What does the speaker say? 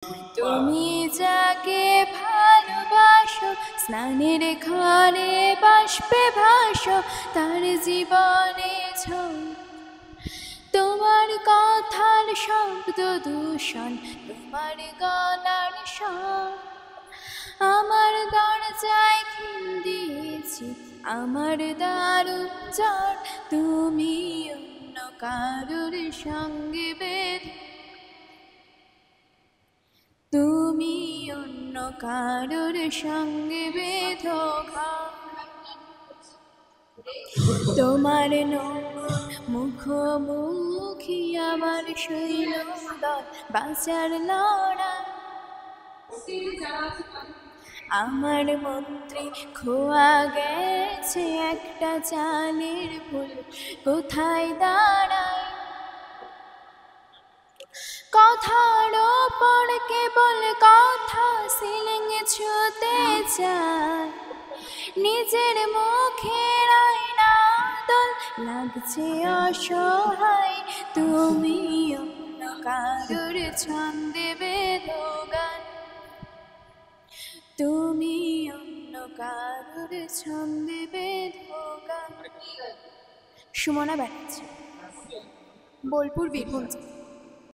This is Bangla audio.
তুমি যাকে ভালোবাসো, স্নানের ঘরে বাষ্পে ভাসো, তার জীবনে ঝড়। তোমার কথার শব্দ দূষণ, তোমার গলার স্বর আমার দরজায় খিল দিয়েছি, আমার দারুণ জ্বর। তুমি অন্য কারোর সঙ্গে বেঁধে, তুমি অন্য কারোর সঙ্গে বেঁধো ঘর। তোমার নোংর মুখোমুখি আমার সৈন্যদল, বাঁচার লড়াই। আমার মন্ত্রী খোয়া গেছে একটা চালের ফুল, কোথায় দাঁড়ায়? কথার ওপর কেবল কথা, সিলিং ছুতে চায়, নিজের মুখের আয়না দল লাগছে অসহায়। তুমি অন্য কারোর ছন্দে বেঁধো গান, তুমি অন্য কারোর ছন্দে বেঁধো গান। সুমনা ব্যানার্জি, বোলপুর, বীরভূম।